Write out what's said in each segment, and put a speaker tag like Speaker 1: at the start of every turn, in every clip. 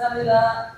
Speaker 1: 감사합니다.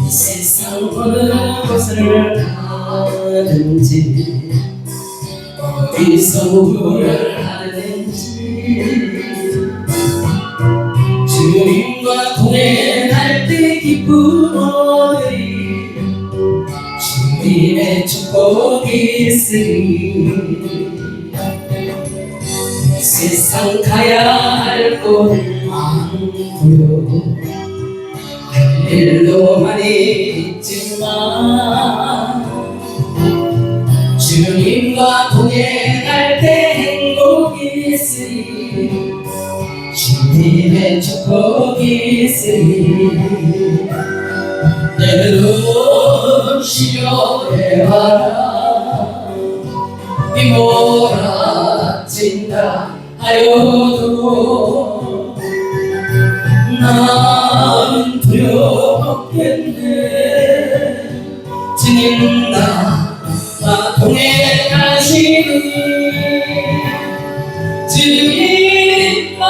Speaker 2: 이 세상 어느 곳을 가든지 어디서 뭘 하든지 주님과 동행할 때 기쁨이 주님의 축복이 있으니 이 세상 가야 할 곳 많고요 일도 많이 있지만 주님과 동행할 때 행복이 있으니 주님의 축복이 있으니 때론 시련해봐라 이 몰아친다 하여도 나는 두려웠겠네 주님 나와 동행하시니 주님만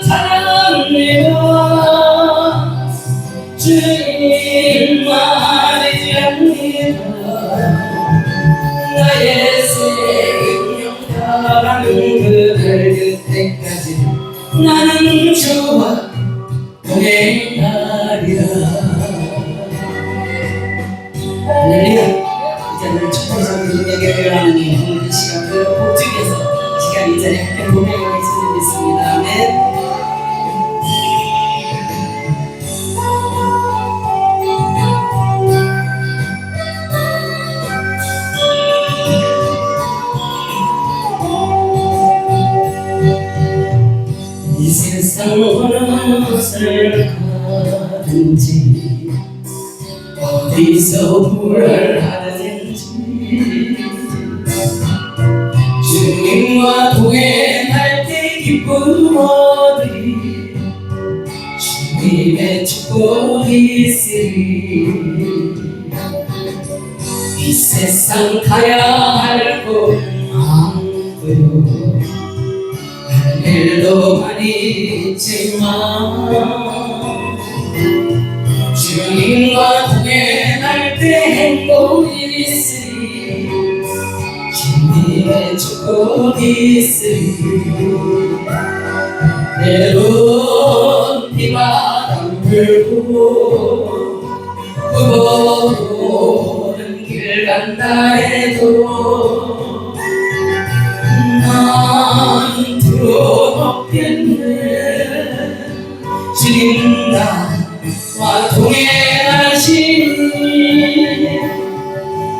Speaker 2: 사랑합니다 주님만 의지합니다 나의 생명 다가는 그날 그때까지 나는 주와 동행하리라. 할렐루야. 이제는 축복의 성령에게 하나님 오늘 이 시간 그 복중에서 이 시간 이 자리에 함께 동행하고 계시는 믿습니다. 아멘. 이 세상 어느 곳을 가든지 어디서 뭘 하든지 주님과 동행할 때 기쁨 얻으리 주님의 축복이 있으리 이 세상 가야 할 곳 많고요 일도 많이 있지만 주님과 동행할 때 행복이 있으리 주님의 축복이 있으리 때론 비바람 불고 무거운 길 간다 해도 난 두렵겠네 주님 나와 동행하시니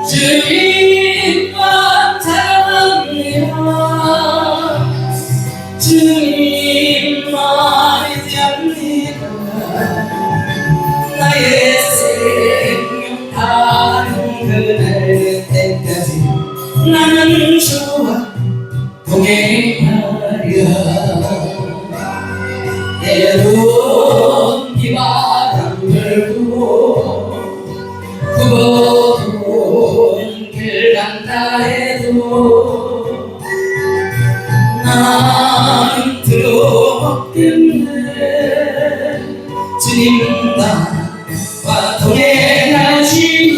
Speaker 2: 주님만 사랑합니다 주님만 의지합니다 나의 생명 다른 그날 때까지 나는 주와 동행하리라 때론 비바람 불고 무거운 길 간다 해도 난 두렵겠네 주님 나와 동행하시니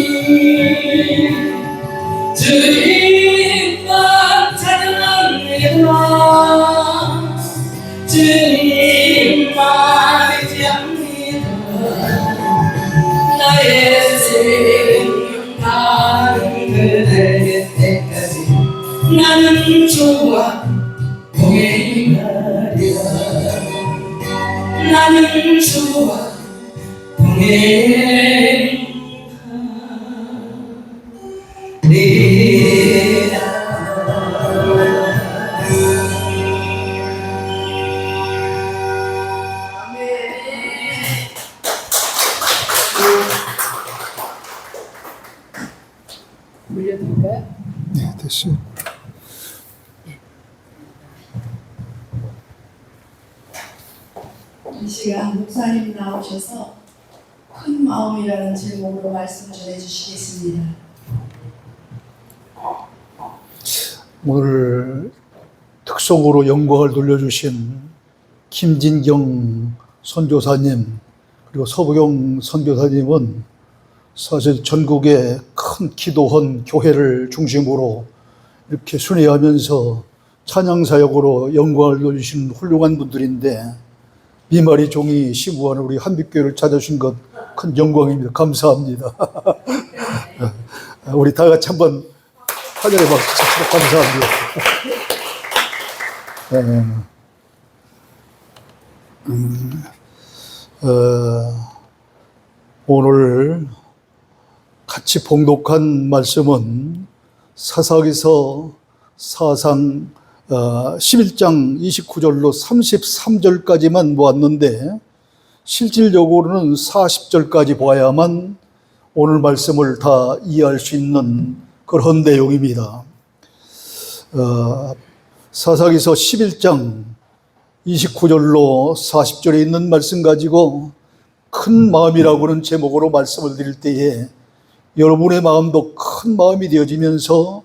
Speaker 2: 주님만 사랑합니다 주님만 의지합니다 나의 생명 다른 그날 때까지 나는 주와 동행하리라 나는 주와 동행하리라
Speaker 1: 될까요?
Speaker 3: 네, 됐어요.
Speaker 1: 이 시간 목사님 나오셔서 큰 마음이라는 제목으로 말씀 전해주시겠습니다.
Speaker 3: 오늘 특성으로 영광을 돌려주신 김진경 선교사님 그리고 서부경 선교사님은 사실 전국에 큰 기도원 교회를 중심으로 이렇게 순회하면서 찬양사역으로 영광을 돌리신 훌륭한 분들인데 미마리 종이 시부하는 우리 한빛교회를 찾아주신 것 큰 영광입니다. 감사합니다. 우리 다 같이 한번 하늘의 박수 치도록 감사합니다. 오늘 같이 봉독한 말씀은 사사기서 4상 11장 29절로 33절까지만 보았는데 실질적으로는 40절까지 보아야만 오늘 말씀을 다 이해할 수 있는 그런 내용입니다. 사사기서 11장 29절로 40절에 있는 말씀 가지고 큰 마음이라고는 제목으로 말씀을 드릴 때에 여러분의 마음도 큰 마음이 되어지면서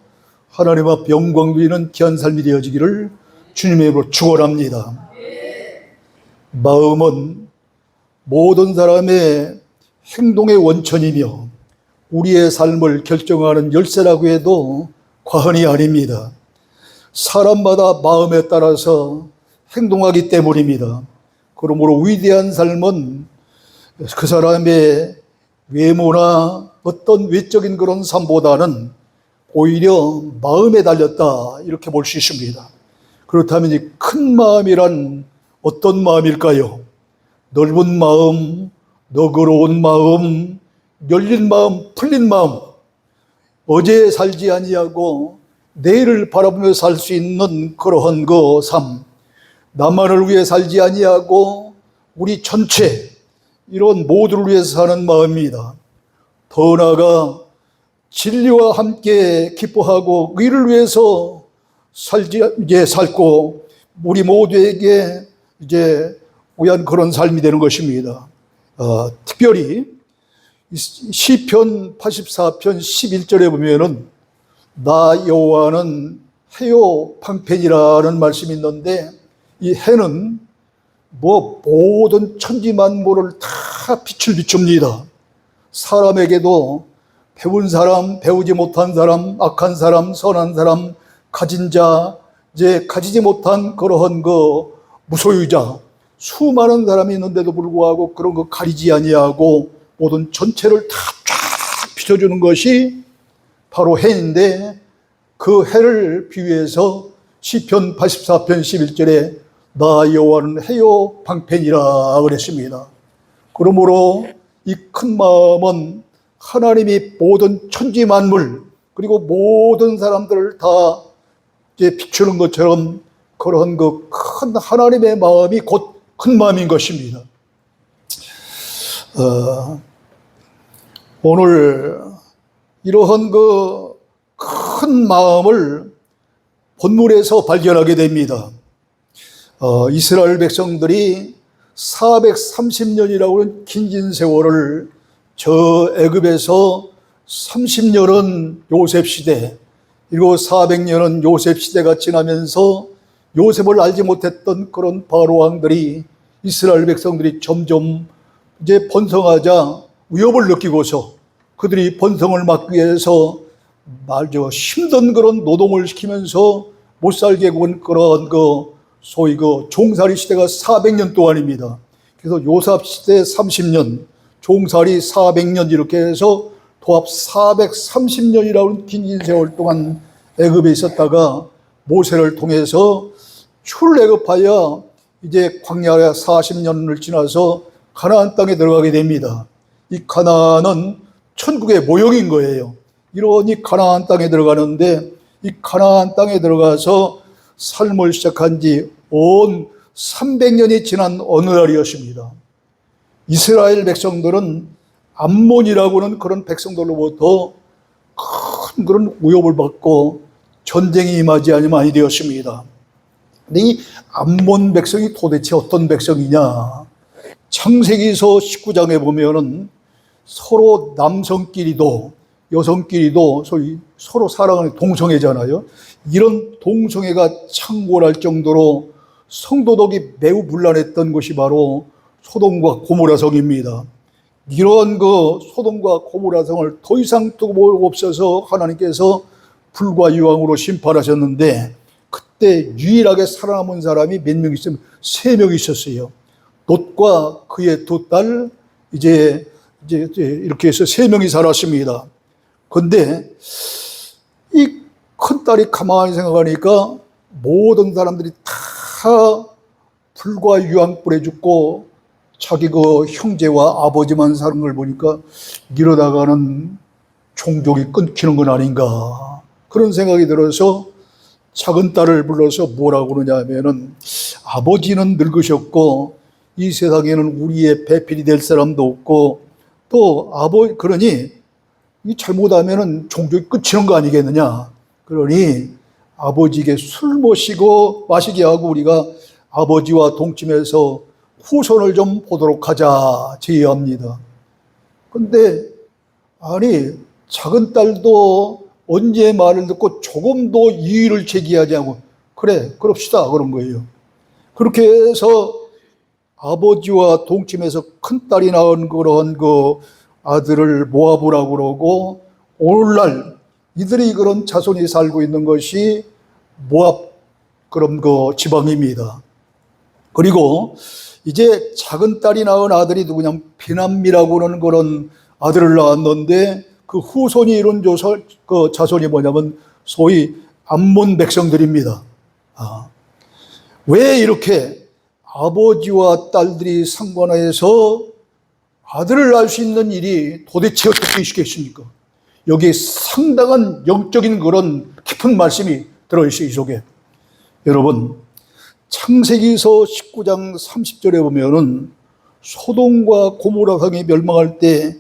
Speaker 3: 하나님 앞 영광 드리는 귀한 삶이 되어지기를 주님의 이름으로 축원합니다. 마음은 모든 사람의 행동의 원천이며 우리의 삶을 결정하는 열쇠라고 해도 과언이 아닙니다. 사람마다 마음에 따라서 행동하기 때문입니다. 그러므로 위대한 삶은 그 사람의 외모나 어떤 외적인 그런 삶보다는 오히려 마음에 달렸다 이렇게 볼 수 있습니다. 그렇다면 이 큰 마음이란 어떤 마음일까요? 넓은 마음, 너그러운 마음, 열린 마음, 풀린 마음, 어제 살지 아니하고 내일을 바라보며 살 수 있는 그러한 그 삶, 나만을 위해 살지 아니하고 우리 전체 이런 모두를 위해서 사는 마음입니다. 더 나아가 진리와 함께 기뻐하고 의를 위해서 살고 우리 모두에게 위한 그런 삶이 되는 것입니다. 특별히 시편 84편 11절에 보면은 나 여호와는 해요 방편이라는 말씀이 있는데 이 해는 모든 천지 만물을 다 빛을 비춥니다. 사람에게도 배운 사람, 배우지 못한 사람, 악한 사람, 선한 사람, 가진 자, 가지지 못한 그러한 그 무소유자, 수많은 사람이 있는데도 불구하고 그런 거 가리지 아니하고 모든 전체를 다 쫙 비춰주는 것이 바로 해인데 그 해를 비유해서 시편 84편 11절에 나 여호와는 해요 방편이라 그랬습니다. 그러므로 이 큰 마음은 하나님이 모든 천지 만물 그리고 모든 사람들을 다 비추는 것처럼 그런 그 큰 하나님의 마음이 곧 큰 마음인 것입니다. 오늘 이러한 그 큰 마음을 본문에서 발견하게 됩니다. 이스라엘 백성들이 430년이라고 하는 긴 세월을 저 애굽에서 30년은 요셉 시대, 그리고 400년은 요셉 시대가 지나면서 요셉을 알지 못했던 그런 바로 왕들이 이스라엘 백성들이 점점 번성하자 위협을 느끼고서 그들이 번성을 막기 위해서 힘든 그런 노동을 시키면서 못 살게 군 그런 소위 종살이 시대가 400년 동안입니다. 그래서 요셉 시대 30년, 종살이 400년 이렇게 해서 도합 430년이라는 긴 세월 동안 애굽에 있었다가 모세를 통해서 출애굽하여 광야에 40년을 지나서 가나안 땅에 들어가게 됩니다. 이 가나안은 천국의 모형인 거예요. 이러니 가나안 땅에 들어가는데 이 가나안 땅에 들어가서 삶을 시작한 지 온 300년이 지난 어느 날이었습니다. 이스라엘 백성들은 암몬이라고 하는 그런 백성들로부터 큰 그런 위협을 받고 전쟁이 임하지 않으면 많이 되었습니다. 근데 이 암몬 백성이 도대체 어떤 백성이냐? 창세기서 19장에 보면은 서로 남성끼리도 여성끼리도 소위 서로 사랑하는 동성애잖아요. 이런 동성애가 창궐할 정도로 성도덕이 매우 문란했던 것이 바로 소돔과 고모라 성입니다. 이런 그 소돔과 고모라 성을 더 이상 두고 없어서 하나님께서 불과 유황으로 심판하셨는데, 그때 유일하게 살아남은 사람이 몇 명 있으면 3명 있었어요. 롯과 그의 2딸, 이제 이렇게 해서 3명이 살았습니다. 근데 이 큰딸이 가만히 생각하니까 모든 사람들이 다 불과 유황불에 죽고 자기 그 형제와 아버지만 사는 걸 보니까 이러다가는 종족이 끊기는 건 아닌가, 그런 생각이 들어서 작은 딸을 불러서 뭐라고 그러냐 하면은, 아버지는 늙으셨고 이 세상에는 우리의 배필이 될 사람도 없고, 또 그러니 이 잘못하면은 종족이 끝이는 거 아니겠느냐. 그러니 아버지에게 술 마시게 하고 우리가 아버지와 동침해서 후손을 좀 보도록 하자 제의합니다. 근데 아니, 작은 딸도 언제 말을 듣고 조금도 이의를 제기하지 않고, 그래 그럽시다 그런 거예요. 그렇게 해서 아버지와 동침해서 큰딸이 낳은 그런 그 아들을 모아보라고 그러고, 오늘날 이들이 그런 자손이 살고 있는 것이 모압 그런 그 지방입니다. 그리고 이제 작은 딸이 낳은 아들이 누구냐면 베남미라고 그러는 그런 아들을 낳았는데, 그 후손이 이룬 그 자손이 뭐냐면 소위 암몬 백성들입니다. 왜 이렇게 아버지와 딸들이 상관해서 아들을 낳을 수 있는 일이 도대체 어떻게 있겠습니까? 여기에 상당한 영적인 그런 깊은 말씀이 들어있어요, 이 속에. 여러분, 창세기서 19장 30절에 보면은 소돔과 고모라 성이 멸망할 때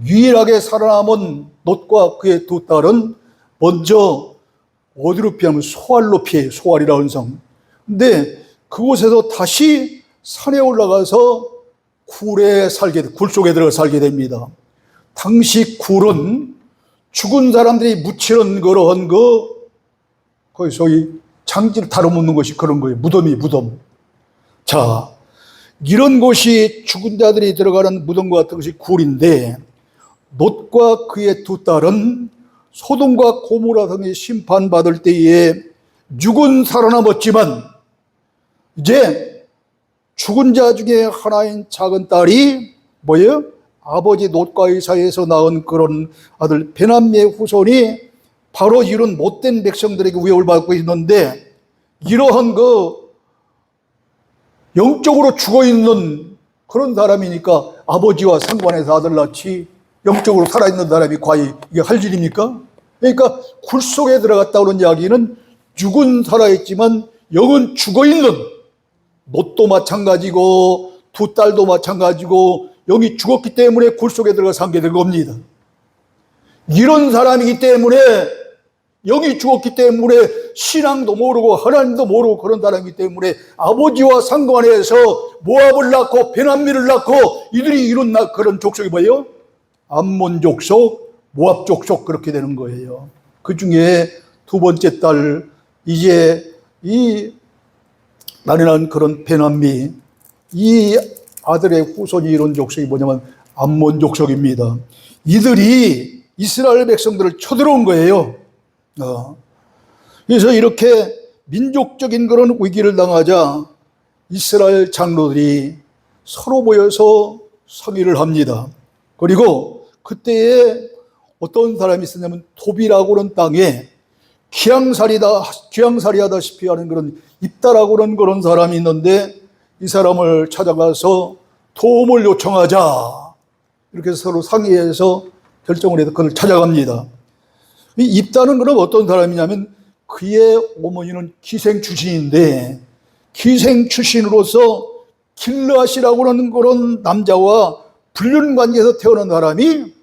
Speaker 3: 유일하게 살아남은 롯과 그의 2딸은 먼저 어디로 피하면 소알로 피해요. 소알이라는 성. 근데 그곳에서 다시 산에 올라가서 굴 속에 들어가 살게 됩니다. 당시 굴은 죽은 사람들이 묻히는 그런 거기 소위 장지를 다뤄묻는 것이 그런 거예요. 무덤. 자, 이런 곳이 죽은 자들이 들어가는 무덤과 같은 것이 굴인데, 롯과 그의 2딸은 소돔과 고모라 성에 심판받을 때에 육은 살아남았지만, 이제 죽은 자 중에 하나인 작은 딸이 뭐예요? 아버지 롯과의 사이에서 낳은 그런 아들 베남미의 후손이 바로 이런 못된 백성들에게 위협을 받고 있는데, 이러한 영적으로 죽어있는 그런 사람이니까 아버지와 상관해서 아들 낳지, 영적으로 살아있는 사람이 과연 이게 할 일입니까? 그러니까 굴 속에 들어갔다 오는 이야기는 육은 살아있지만 영은 죽어있는, 롯도 마찬가지고 2딸도 마찬가지고 영이 죽었기 때문에 굴 속에 들어가 살게 된 겁니다. 이런 사람이기 때문에, 영이 죽었기 때문에 신앙도 모르고 하나님도 모르고 그런 사람이기 때문에 아버지와 상관해서 모압을 낳고 베남미를 낳고, 이들이 이룬 그런 족속이 뭐예요? 암몬 족속, 모압 족속, 그렇게 되는 거예요. 그 중에 2번째 딸, 이제 이 난해한 그런 베남미, 이 아들의 후손이 이룬 족속이 뭐냐면 암몬 족속입니다. 이들이 이스라엘 백성들을 쳐들어온 거예요. 그래서 이렇게 민족적인 그런 위기를 당하자 이스라엘 장로들이 서로 모여서 상의를 합니다. 그리고 그때에 어떤 사람이 있었냐면 도비라고 하는 땅에 귀양살이 하다시피 하는 그런 입다라고 하는 그런 사람이 있는데, 이 사람을 찾아가서 도움을 요청하자, 이렇게 서로 상의해서 결정을 해서 그걸 찾아갑니다. 이 입다는 그럼 어떤 사람이냐면 그의 어머니는 기생 출신인데, 기생 출신으로서 길르앗이라고 하는 그런 남자와 불륜 관계에서 태어난 사람이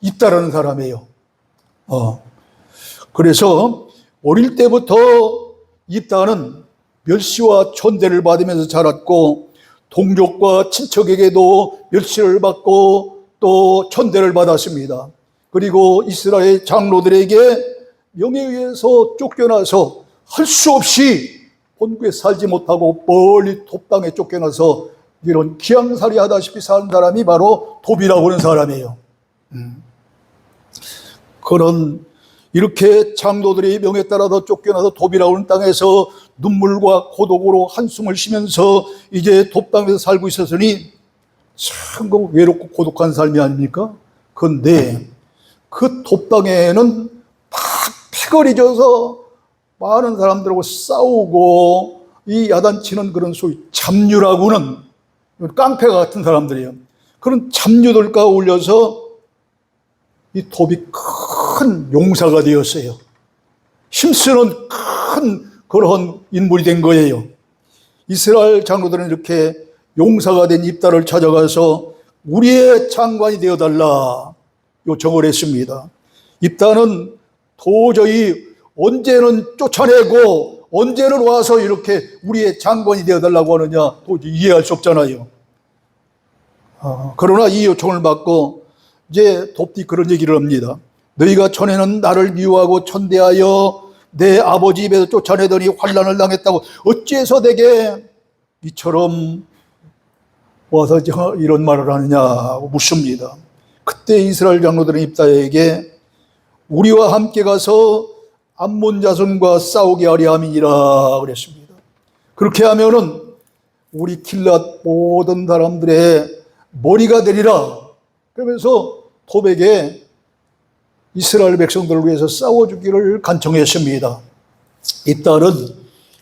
Speaker 3: 입다라는 사람이에요. 그래서 어릴 때부터 입다는 멸시와 천대를 받으면서 자랐고 동족과 친척에게도 멸시를 받고 또 천대를 받았습니다. 그리고 이스라엘 장로들에게 명예에 의해서 쫓겨나서 할 수 없이 본국에 살지 못하고 멀리 톱당에 쫓겨나서 이런 기양살이 하다시피 사는 사람이 바로 톱이라고 하는 사람이에요. 그런 이렇게 장로들의 명에 따라서 쫓겨나서 톱이라고 하는 땅에서 눈물과 고독으로 한숨을 쉬면서 이제 톱당에서 살고 있었으니 참 외롭고 고독한 삶이 아닙니까? 그런데 그 톱당에는 막 패거리 져서 많은 사람들하고 싸우고 이 야단치는 그런 소위 잡류라고는 깡패 같은 사람들이에요. 그런 잡류들과 어울려서 이 톱이 큰 용사가 되었어요. 힘쓰는 큰 그런 인물이 된 거예요. 이스라엘 장로들은 이렇게 용사가 된 입다를 찾아가서 우리의 장관이 되어달라 요청을 했습니다. 입다는 도저히 언제는 쫓아내고 언제는 와서 이렇게 우리의 장관이 되어달라고 하느냐 도저히 이해할 수 없잖아요. 그러나 이 요청을 받고 이제 톱이 그런 얘기를 합니다. 너희가 전에는 나를 미워하고 천대하여 내 아버지 입에서 쫓아내더니 환난을 당했다고 어찌해서 내게 이처럼 와서 이런 말을 하느냐고 묻습니다. 그때 이스라엘 장로들은 입다에게 우리와 함께 가서 암몬 자손과 싸우게 하려 함이니라 그랬습니다. 그렇게 하면은 우리 길앗 모든 사람들의 머리가 되리라. 그러면서 톱에게 이스라엘 백성들을 위해서 싸워주기를 간청했습니다. 이 딸은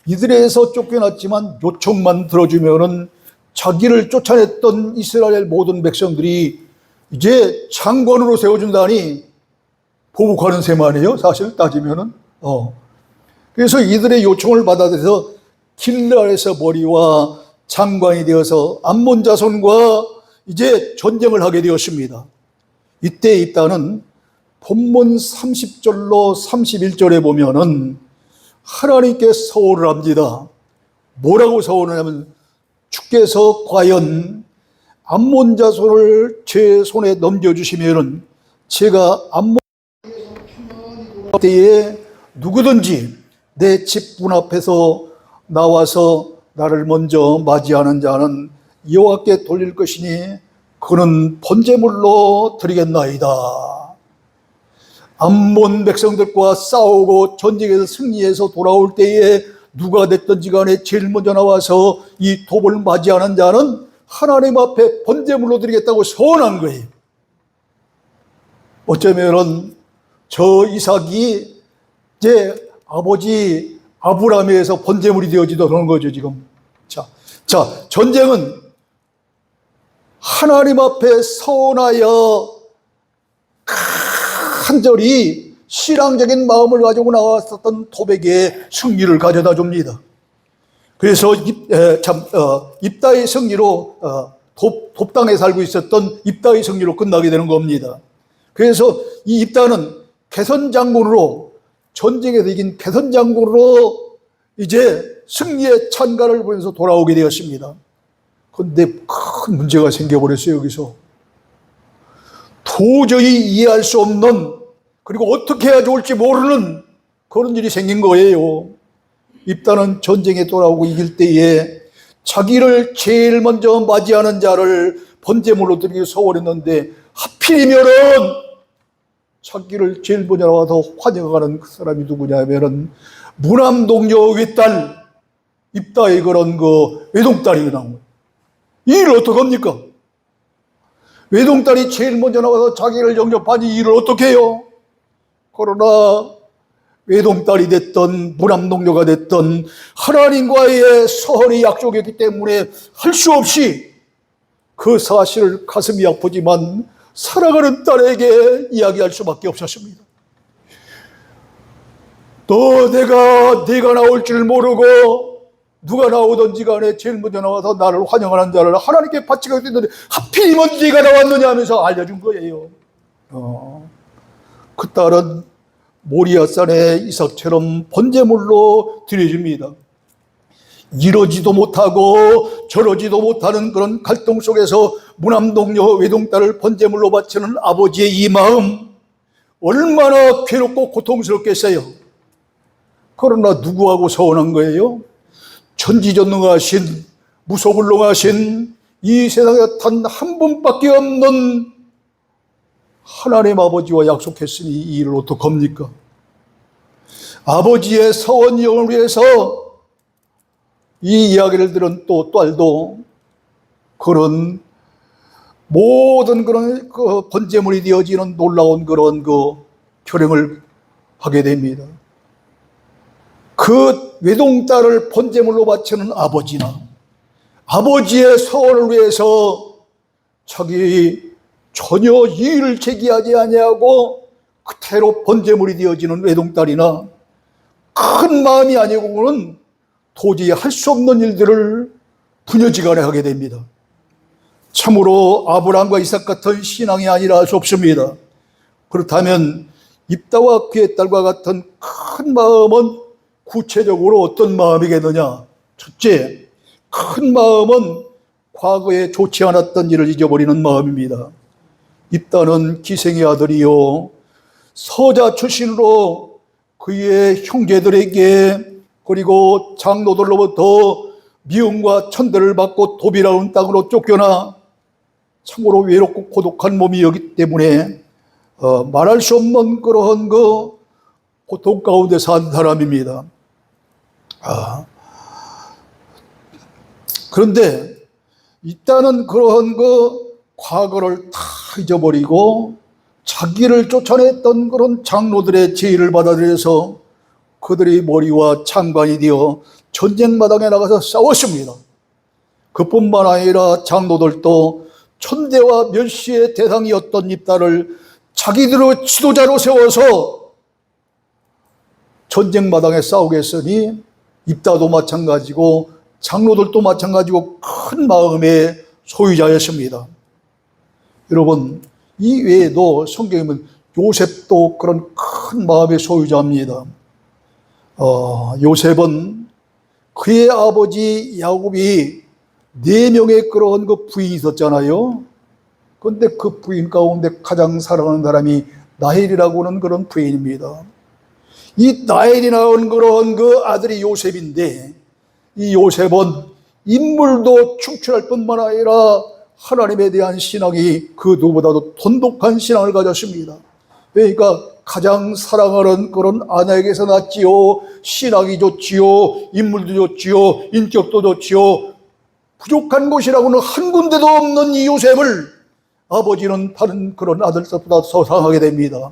Speaker 3: 이들에서 쫓겨났지만 요청만 들어주면은 자기를 쫓아냈던 이스라엘 모든 백성들이 이제 장관으로 세워준다니 보복하는 셈아니에요. 사실 따지면은. 그래서 이들의 요청을 받아들여서 길랄에서 머리와 장관이 되어서 암몬 자손과 이제 전쟁을 하게 되었습니다. 이때 입다는 본문 30절로 31절에 보면은 하나님께 서원을 합니다. 뭐라고 서원을 하면 주께서 과연 암몬 자손을 제 손에 넘겨주시면은 제가 암몬 때에 누구든지 내 집 문 앞에서 나와서 나를 먼저 맞이하는 자는 여호와께 돌릴 것이니 그는 번제물로 드리겠나이다. 암몬 백성들과 싸우고 전쟁에서 승리해서 돌아올 때에 누가 됐든지 간에 제일 먼저 나와서 이 톱을 맞이하는 자는 하나님 앞에 번제물로 드리겠다고 서원한 거예요. 어쩌면은 저 이삭이 이제 아버지 아브라함에서 번제물이 되어지도록 하는 거죠, 지금. 자, 전쟁은 하나님 앞에 서원하여 간절히 신앙적인 마음을 가지고 나왔었던 톱에게 승리를 가져다 줍니다. 그래서 입다의 승리로 톱당에 살고 있었던 입다의 승리로 끝나게 되는 겁니다. 그래서 이 입다는 개선장군으로 전쟁에서 이긴 개선장군으로 이제 승리의 찬가를 보면서 돌아오게 되었습니다. 그런데 큰 문제가 생겨버렸어요. 여기서 도저히 이해할 수 없는, 그리고 어떻게 해야 좋을지 모르는 그런 일이 생긴 거예요. 입다는 전쟁에 돌아오고 이길 때에 자기를 제일 먼저 맞이하는 자를 번제물로 드리기 서원했는데 하필이면은 자기를 제일 먼저 나와서 환영하는 그 사람이 누구냐면은 무남동녀 외딸 입다의 그런 그 외동딸이 나온 거예요. 이 일을 어떡합니까? 외동딸이 제일 먼저 나와서 자기를 영접하니 이 일을 어떻게 해요? 그러나 외동딸이 됐던 무남동녀가 됐던 하나님과의 서헌의 약속이었기 때문에 할 수 없이 그 사실을 가슴이 아프지만 사랑하는 딸에게 이야기할 수밖에 없었습니다. 내가 나올 줄 모르고 누가 나오든지 간에 제일 먼저 나와서 나를 환영하는 자를 하나님께 바치게 됐는데 하필이면 네가 나왔느냐 하면서 알려준 거예요. 그 딸은 모리아산의 이삭처럼 번제물로 드려집니다. 이러지도 못하고 저러지도 못하는 그런 갈등 속에서 무남동녀 외동딸을 번제물로 바치는 아버지의 이 마음, 얼마나 괴롭고 고통스럽겠어요. 그러나 누구하고 서운한 거예요? 천지전능하신, 무소불능하신 이 세상에 단 한 분밖에 없는 하나님 아버지와 약속했으니 이 일을 어떡합니까? 아버지의 서원 영을 위해서 이 이야기를 들은 또 딸도 그런 모든 그런 그 번제물이 되어지는 놀라운 그런 그 결행을 하게 됩니다. 그 외동딸을 번제물로 바치는 아버지나 아버지의 서원을 위해서 자기 전혀 이의를 제기하지 아니하고 그대로 번제물이 되어지는 외동딸이나 큰 마음이 아니고는 도저히 할 수 없는 일들을 부녀지간에 하게 됩니다. 참으로 아브라함과 이삭 같은 신앙이 아니라 할 수 없습니다. 그렇다면 입다와 그의 딸과 같은 큰 마음은 구체적으로 어떤 마음이겠느냐? 첫째, 큰 마음은 과거에 좋지 않았던 일을 잊어버리는 마음입니다. 입다는 기생의 아들이요 서자 출신으로 그의 형제들에게 그리고 장로들로부터 미움과 천대를 받고 도비라운 땅으로 쫓겨나 참으로 외롭고 고독한 몸이었기 때문에 말할 수 없는 그러한 그 고통 가운데 산 사람입니다. 그런데 일단은 그러한 그 과거를 다 잊어버리고 자기를 쫓아냈던 그런 장로들의 제의를 받아들여서 그들의 머리와 창관이 되어 전쟁마당에 나가서 싸웠습니다. 그뿐만 아니라 장로들도 천대와 멸시의 대상이었던 입다를 자기들의 지도자로 세워서 전쟁마당에 싸우겠으니 입다도 마찬가지고 장로들도 마찬가지고 큰 마음의 소유자였습니다. 여러분, 이 외에도 성경에 보면 요셉도 그런 큰 마음의 소유자입니다. 요셉은 그의 아버지 야곱이 4명의 그런 그 부인이 있었잖아요. 그런데 그 부인 가운데 가장 사랑하는 사람이 나헬이라고 하는 그런 부인입니다. 이 나헬이라는 그런 그 아들이 요셉인데 이 요셉은 인물도 축출할 뿐만 아니라 하나님에 대한 신앙이 그 누구보다도 돈독한 신앙을 가졌습니다. 그러니까 가장 사랑하는 그런 아내에게서 났지요. 신앙이 좋지요. 인물도 좋지요. 인격도 좋지요. 부족한 곳이라고는 한 군데도 없는 이 요셉을 아버지는 다른 그런 아들보다 소상하게 됩니다.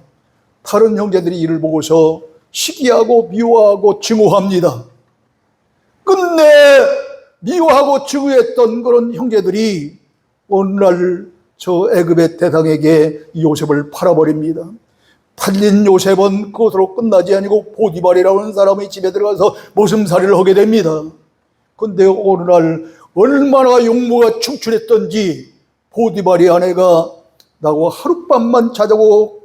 Speaker 3: 다른 형제들이 이를 보고서 시기하고 미워하고 증오합니다. 끝내 미워하고 증오했던 그런 형제들이 어느 날 저 애굽의 대상에게 이 요셉을 팔아버립니다. 팔린 요셉은 그것으로 끝나지 아니고 보디발이라고 하는 사람의 집에 들어가서 모슴살이를 하게 됩니다. 그런데 어느 날 얼마나 용모가 충출했던지 보디발의 아내가 나하고 하룻밤만 자자고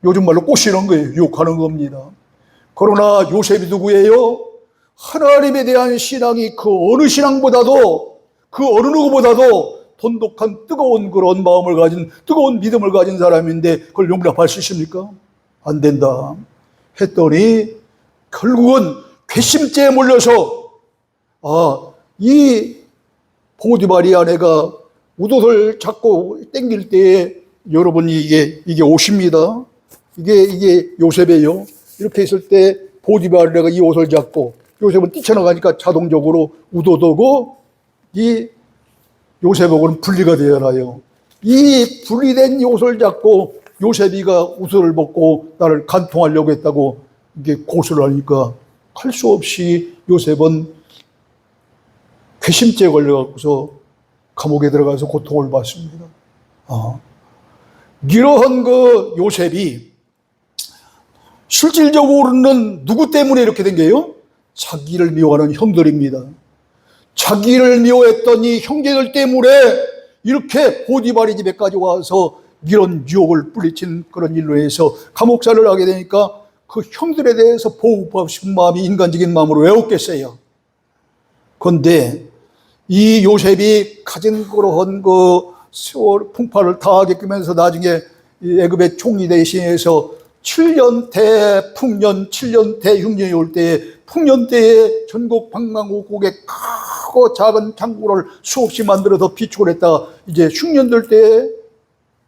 Speaker 3: 요즘 말로 꼬시는 거예요. 욕하는 겁니다. 그러나 요셉이 누구예요? 하나님에 대한 신앙이 그 어느 신앙보다도 그 어느 누구보다도 돈독한 뜨거운 그런 마음을 가진 뜨거운 믿음을 가진 사람인데 그걸 용납할 수 있습니까? 안 된다 했더니 결국은 괘씸죄에 몰려서 이 보디발이 아내가 우옷을 잡고 당길 때에 여러분이 이게 옷입니다. 이게 요셉이에요. 이렇게 있을 때 보디발이 아내가 이 옷을 잡고 요셉은 뛰쳐나가니까 자동적으로 우도도고 이 요셉하고는 분리가 되어나요. 이 분리된 옷을 잡고 요셉이가 우서를 벗고 나를 간통하려고 했다고 이게 고소를 하니까 할 수 없이 요셉은 괘씸죄에 걸려갖고서 감옥에 들어가서 고통을 받습니다. 이러한 그 요셉이 실질적으로는 누구 때문에 이렇게 된 거예요? 자기를 미워하는 형들입니다. 자기를 미워했던 이 형제들 때문에 이렇게 보디발의 집에까지 와서 이런 유혹을 뿌리친 그런 일로 해서 감옥살이를 하게 되니까 그 형들에 대해서 보호하고 싶은 마음이 인간적인 마음으로 왜 없겠어요? 그런데 이 요셉이 가진 그러한 그 세월 풍파를 다 겪으면서 나중에 이 애굽의 총리 대신해서 7년 대풍년, 7년 대흉년이 올 때에 풍년 때에 전국 방랑우국에 크고 작은 창고를 수없이 만들어서 비축을 했다가 이제 흉년될 때에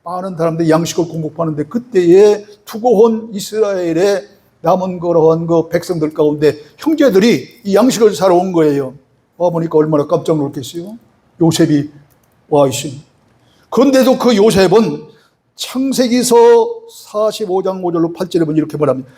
Speaker 3: 많은 사람들이 양식을 공급하는데 그때에 두고 온 이스라엘의 남은 그러한 그 백성들 가운데 형제들이 이 양식을 사러 온 거예요. 와보니까 얼마나 깜짝 놀랐겠어요. 요셉이 와 있습니다. 그런데도 그 요셉은 창세기서 45장 5절로 8절에 보면 이렇게 말합니다.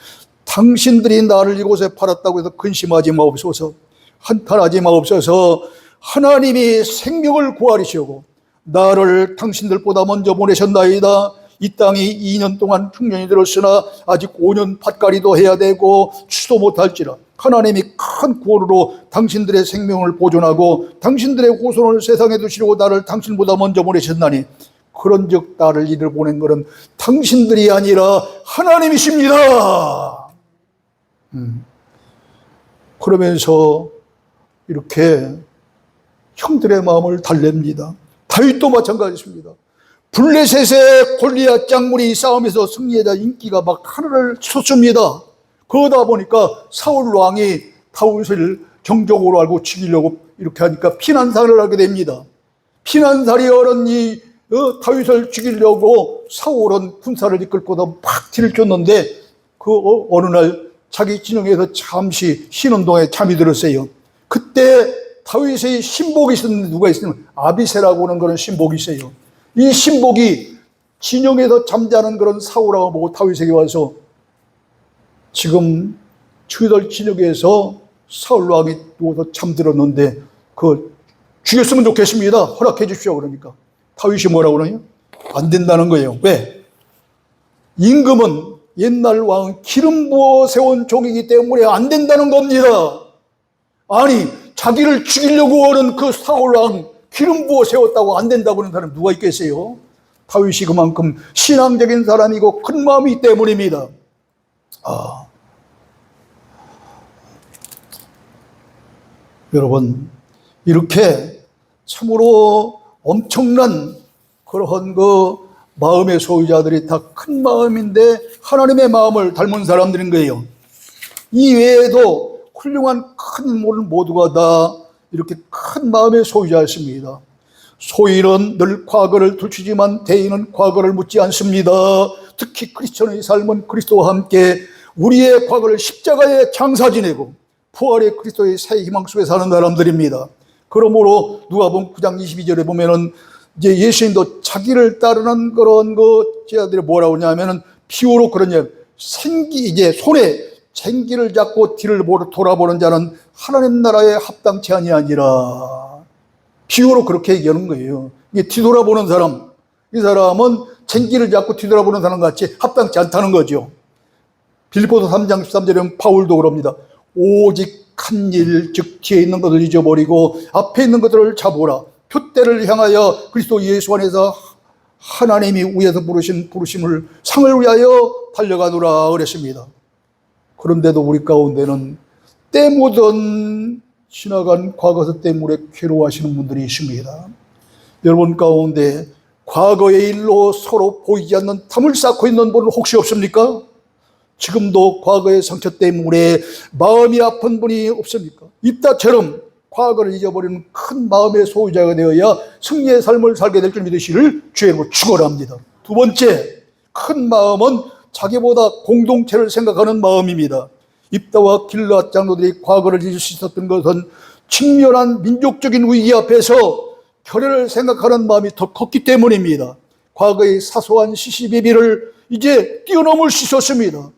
Speaker 3: 당신들이 나를 이곳에 팔았다고 해서 근심하지 마옵소서. 한탄하지 마옵소서. 하나님이 생명을 구하리시고 나를 당신들보다 먼저 보내셨나이다. 이 땅이 2년 동안 흉년이 들었으나 아직 5년 밭갈이도 해야 되고 추도 못할지라 하나님이 큰 구원으로 당신들의 생명을 보존하고 당신들의 후손을 세상에 두시려고 나를 당신보다 먼저 보내셨나니 그런즉 나를 이들 보낸 것은 당신들이 아니라 하나님이십니다. 그러면서 이렇게 형들의 마음을 달랩니다. 다윗도 마찬가지입니다. 블레셋의 골리앗 장군이 싸움에서 승리하자 인기가 막 하늘을 솟습니다. 그러다 보니까 사울 왕이 다윗을 정적으로 알고 죽이려고 이렇게 하니까 피난사를 하게 됩니다. 피난살이 어른 이 다윗을 죽이려고 사울은 군사를 이끌고도 막 뒤를 쫓는데 그 어느 날 자기 진영에서 잠시 쉬는 동안에 잠이 들었어요. 그때 다윗의 신복이 있었는데 누가 있으면 아비새라고 하는 그런 신복이 있어요. 이 신복이 진영에서 잠자는 그런 사울하고 보고 다윗에게 와서 지금 저희들 진영에서 사울 왕이 누워서 잠들었는데 그 죽였으면 좋겠습니다. 허락해 주십시오. 그러니까 다윗이 뭐라고 그러냐? 안 된다는 거예요. 왜? 임금은 옛날 왕은 기름 부어 세운 종이기 때문에 안 된다는 겁니다. 아니 자기를 죽이려고 하는 그 사울 왕 기름 부어 세웠다고 안 된다고 하는 사람 누가 있겠어요? 다윗이 그만큼 신앙적인 사람이고 큰 마음이 때문입니다. 여러분 이렇게 참으로 엄청난 그러한 그 마음의 소유자들이 다 큰 마음인데 하나님의 마음을 닮은 사람들인 거예요. 이 외에도 훌륭한 큰 인물 모두가 다 이렇게 큰 마음의 소유자였습니다. 소인은 늘 과거를 들추지만 대인은 과거를 묻지 않습니다. 특히 크리스천의 삶은 그리스도와 함께 우리의 과거를 십자가에 장사 지내고 부활의 그리스도의 새 희망 속에 사는 사람들입니다. 그러므로 누가복음 9장 22절에 보면은 이제 예수님도 자기를 따르는 그런 제자들이 뭐라고 하냐면은 비유로 그러냐. 이제 손에 쟁기를 잡고 뒤를 돌아보는 자는 하나님 나라에 합당치 아니하니라. 비유로 그렇게 얘기하는 거예요. 이게 뒤돌아보는 사람, 이 사람은 쟁기를 잡고 뒤돌아보는 사람 같이 합당치 않다는 거죠. 빌립보서 3장 13절에 바울도 그럽니다. 오직 한 일, 즉 뒤에 있는 것을 잊어버리고 앞에 있는 것들을 잡으라. 표대를 향하여 그리스도 예수 안에서 하나님이 위에서 부르신 부르심을 상을 위하여 달려가노라 그랬습니다. 그런데도 우리 가운데는 때 묻은 지나간 과거사 때문에 괴로워하시는 분들이 있습니다. 여러분 가운데 과거의 일로 서로 보이지 않는 탐을 쌓고 있는 분은 혹시 없습니까? 지금도 과거의 상처 때문에 마음이 아픈 분이 없습니까? 이따처럼 과거를 잊어버리는 큰 마음의 소유자가 되어야 승리의 삶을 살게 될 줄 믿으시를 주의 이름으로 축원합니다. 두 번째, 큰 마음은 자기보다 공동체를 생각하는 마음입니다. 입다와 길앗 장로들이 과거를 잊을 수 있었던 것은 직면한 민족적인 위기 앞에서 결례를 생각하는 마음이 더 컸기 때문입니다. 과거의 사소한 시시비비를 이제 뛰어넘을 수 있었습니다.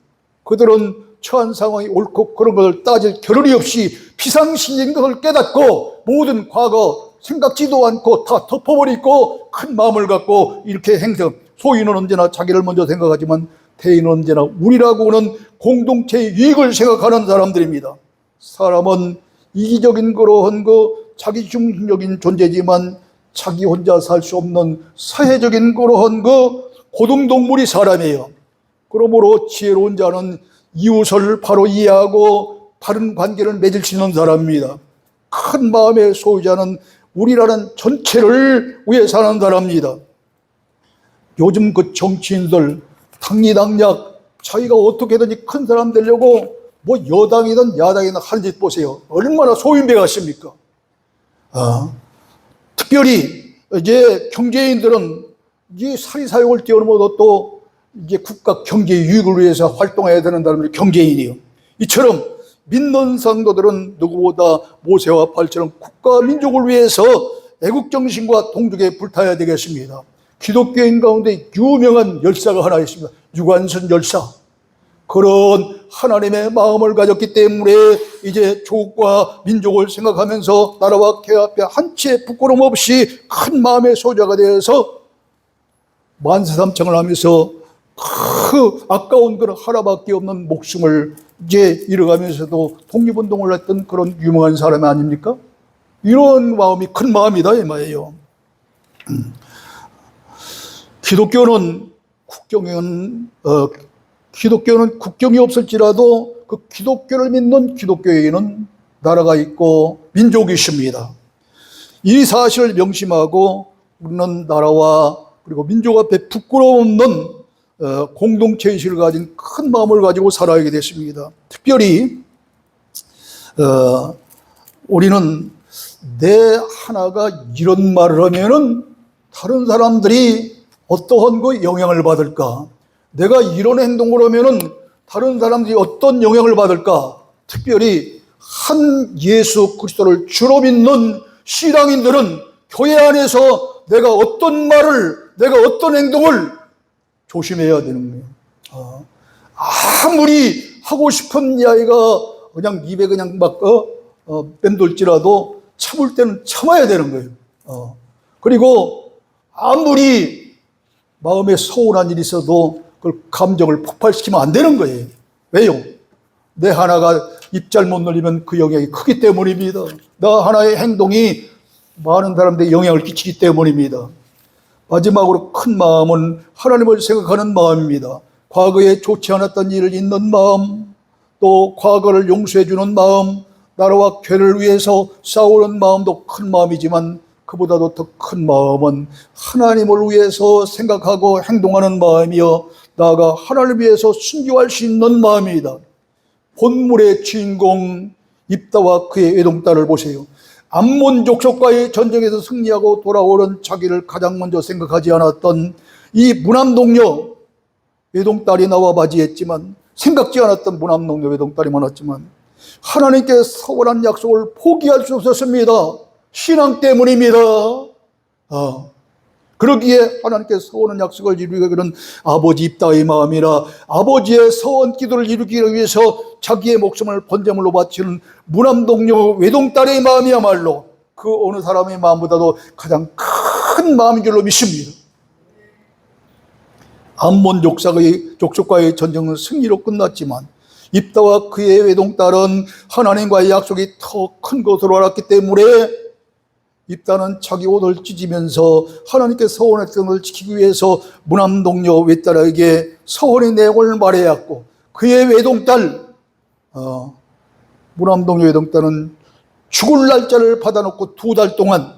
Speaker 3: 그들은 처한 상황이 옳고 그런 것을 따질 겨를이 없이 비상시인 것을 깨닫고 모든 과거 생각지도 않고 다 덮어버리고 큰 마음을 갖고 이렇게 행동. 소인은 언제나 자기를 먼저 생각하지만 대인은 언제나 우리라고 하는 공동체의 이익을 생각하는 사람들입니다. 사람은 이기적인 그러한 자기 중심적인 존재지만 자기 혼자 살 수 없는 사회적인 그러한 고등동물이 사람이에요. 그러므로 지혜로운 자는 이웃을 바로 이해하고 바른 관계를 맺을 수 있는 사람입니다. 큰 마음의 소유자는 우리라는 전체를 위해 사는 사람입니다. 요즘 그 정치인들 당리당략 자기가 어떻게든지 큰 사람 되려고 뭐 여당이든 야당이든 하는 짓 보세요. 얼마나 소인배 같습니까? 특별히 이제 경제인들은 이 사리사욕을 뛰어넘어도 또 이제 국가 경제 유익을 위해서 활동해야 되는 사람들이 경제인이에요. 이처럼 믿는 성도들은 누구보다 모세와 바울처럼 국가 민족을 위해서 애국정신과 동족에 불타야 되겠습니다. 기독교인 가운데 유명한 열사가 하나 있습니다. 유관순 열사. 그런 하나님의 마음을 가졌기 때문에 이제 조국과 민족을 생각하면서 나라와 개합에 한치의 부끄러움 없이 큰 마음의 소자가 되어서 만세삼창을 하면서 그 아까운 그런 하나밖에 없는 목숨을 이제 잃어가면서도 독립운동을 했던 그런 유명한 사람이 아닙니까? 이런 마음이 큰 마음이다 이 말이에요. 기독교는 국경이 없을지라도 그 기독교를 믿는 기독교인은 나라가 있고 민족이 있습니다. 이 사실을 명심하고 우리는 나라와 그리고 민족 앞에 부끄러움 없는 공동체의식을 가진 큰 마음을 가지고 살아가게 됐습니다. 특별히 우리는 내 하나가 이런 말을 하면은 다른 사람들이 어떠한 그 영향을 받을까? 내가 이런 행동을 하면은 다른 사람들이 어떤 영향을 받을까? 특별히 한 예수 그리스도를 주로 믿는 신앙인들은 교회 안에서 내가 어떤 말을, 내가 어떤 행동을 조심해야 되는 거예요. 아무리 하고 싶은 이야기가 그냥 입에 그냥 막 맴돌지라도 참을 때는 참아야 되는 거예요. 그리고 아무리 마음에 서운한 일이 있어도 그 감정을 폭발시키면 안 되는 거예요. 왜요? 내 하나가 입 잘못 놀리면 그 영향이 크기 때문입니다. 나 하나의 행동이 많은 사람들에게 영향을 끼치기 때문입니다. 마지막으로 큰 마음은 하나님을 생각하는 마음입니다. 과거에 좋지 않았던 일을 잊는 마음, 또 과거를 용서해 주는 마음, 나라와 교회를 위해서 싸우는 마음도 큰 마음이지만 그보다도 더 큰 마음은 하나님을 위해서 생각하고 행동하는 마음이요, 나아가 하나님을 위해서 순교할 수 있는 마음이다. 본문의 주인공 입다와 그의 외동딸을 보세요. 암몬 족속과의 전쟁에서 승리하고 돌아오는 자기를 가장 먼저 생각하지 않았던 이 무남동녀 외동딸이 나와 맞이했지만, 생각지 않았던 무남동녀 외동딸이 많았지만 하나님께 서원한 약속을 포기할 수 없었습니다. 신앙 때문입니다. 그러기에 하나님께 서원한 약속을 이루기 위해서는 아버지 입다의 마음이라 아버지의 서원 기도를 이루기 위해서 자기의 목숨을 번제물로 바치는 무남동녀 외동딸의 마음이야말로 그 어느 사람의 마음보다도 가장 큰 마음인 줄로 믿습니다. 암몬 족속과의 전쟁은 승리로 끝났지만 입다와 그의 외동딸은 하나님과의 약속이 더 큰 것으로 알았기 때문에 입다는 자기 옷을 찢으면서 하나님께 서원했던 것을 지키기 위해서 무남동녀 외딸에게 서원의 내용을 말해야 했고, 그의 외동딸 무남동녀 외동딸은 죽을 날짜를 받아놓고 2달 동안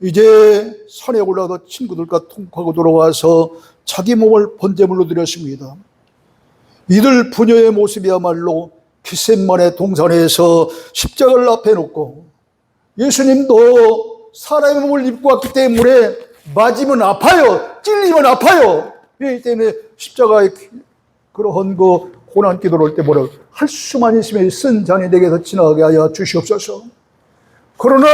Speaker 3: 이제 산에 올라가서 친구들과 통화하고 돌아와서 자기 몸을 번제물로 드렸습니다. 이들 부녀의 모습이야말로 겟세마네 동산에서 십자가를 앞에 놓고, 예수님도 사람의 몸을 입고 왔기 때문에 맞으면 아파요, 찔리면 아파요. 그렇기 때문에 십자가의 그러한 그 고난 기도를 할 때 뭐라고, 할 수만 있으면 쓴 잔이 내게서 지나가게 하여 주시옵소서. 그러나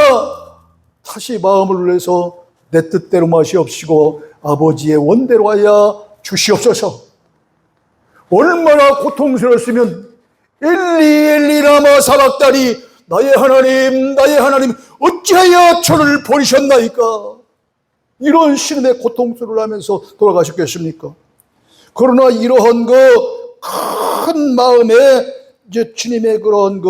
Speaker 3: 다시 마음을 내서 내 뜻대로 마시옵시고 아버지의 원대로 하여 주시옵소서. 얼마나 고통스러웠으면 엘리 엘리 라마 사박다니, 나의 하나님 어찌하여 저를 버리셨나이까, 이런 신음의 고통스러움을 하면서 돌아가셨겠습니까? 그러나 이러한 큰 마음에 이제 주님의 그런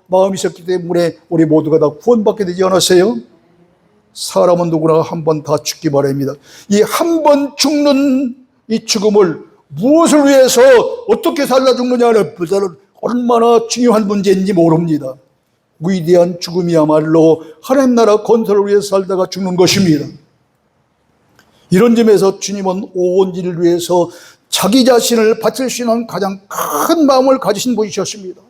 Speaker 3: 마음이 있었기 때문에 우리 모두가 다 구원받게 되지 않았어요? 사람은 누구나 한 번 다 죽기 바랍니다. 이 한 번 죽는 이 죽음을 무엇을 위해서 어떻게 살다 죽느냐는 얼마나 중요한 문제인지 모릅니다. 위대한 죽음이야말로 하나님 나라 건설을 위해서 살다가 죽는 것입니다. 이런 점에서 주님은 온 일을 위해서 자기 자신을 바칠 수 있는 가장 큰 마음을 가지신 분이셨습니다.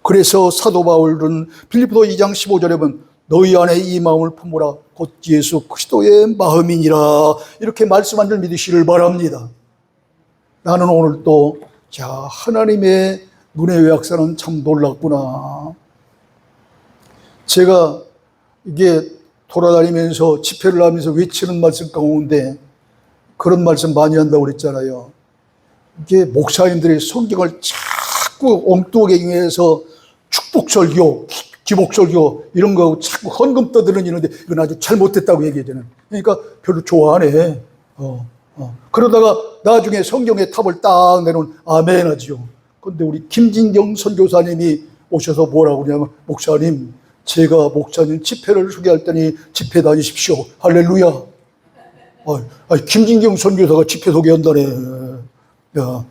Speaker 3: 그래서 사도 바울은 빌립보서 2장 15절에 보면 너희 안에 이 마음을 품으라 곧 예수 그리스도의 마음이니라 이렇게 말씀한 줄 믿으시길 바랍니다. 나는 오늘 또 하나님의 눈의 외약사는 참 놀랍구나. 제가 이게 돌아다니면서 집회를 하면서 외치는 말씀 가운데 그런 말씀 많이 한다고 그랬잖아요. 이게 목사님들이 성경을 자꾸 엉뚱하게 해서 축복설교, 기복설교 이런 거하고 자꾸 헌금 떠드는데 이건 아주 잘못됐다고 얘기해야 되는. 그러니까 별로 좋아하네. 그러다가 나중에 성경의 탑을 딱 내놓은 아멘 하지요. 그런데 우리 김진경 선교사님이 오셔서 뭐라고 그러냐면 목사님 제가 목사님 집회를 소개할 때니 집회 다니십시오. 할렐루야. 김진경 선교사가 집회 소개한다네. 야,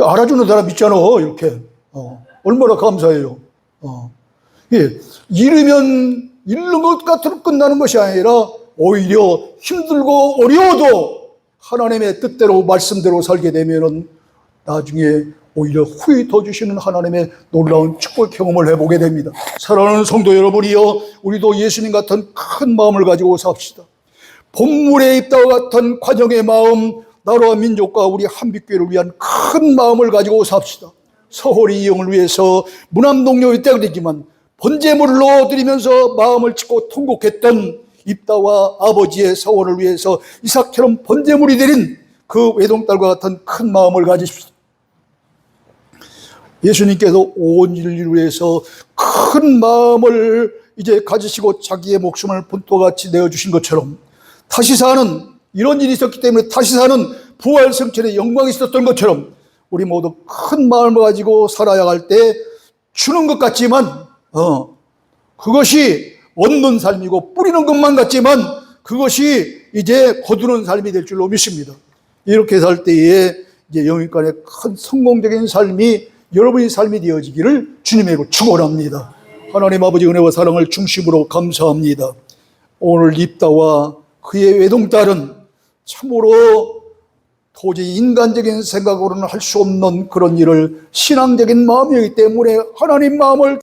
Speaker 3: 알아주는 사람 있잖아. 이렇게. 얼마나 감사해요. 예, 잃으면 잃는 것 같으로 끝나는 것이 아니라 오히려 힘들고 어려워도 하나님의 뜻대로 말씀대로 살게 되면은 나중에 오히려 후에 더 주시는 하나님의 놀라운 축복 경험을 해보게 됩니다. 사랑하는 성도 여러분이여, 우리도 예수님 같은 큰 마음을 가지고 삽시다. 본물에 있다와 같은 관영의 마음, 나라와 민족과 우리 한빛교회를 위한 큰 마음을 가지고 삽시다. 서홀이 이용을 위해서 무남동료의 때가 되지만 번제물로 드리면서 마음을 찢고 통곡했던 입다와 아버지의 서원을 위해서 이삭처럼 번제물이 드린 그 외동딸과 같은 큰 마음을 가지십시오. 예수님께서 온 인류를 위해서 큰 마음을 이제 가지시고 자기의 목숨을 분토같이 내어주신 것처럼 다시 사는 이런 일이 있었기 때문에 다시 사는 부활 성천의 영광이 있었던 것처럼 우리 모두 큰 마음을 가지고 살아야 할 때 주는 것 같지만 그것이 얻는 삶이고 뿌리는 것만 같지만 그것이 이제 거두는 삶이 될 줄로 믿습니다. 이렇게 살 때에 이제 영육간의 큰 성공적인 삶이 여러분의 삶이 되어지기를 주님에게 축원합니다. 하나님 아버지 은혜와 사랑을 중심으로 감사합니다. 오늘 입다와 그의 외동딸은 참으로 도저히 인간적인 생각으로는 할 수 없는 그런 일을 신앙적인 마음이기 때문에 하나님 마음을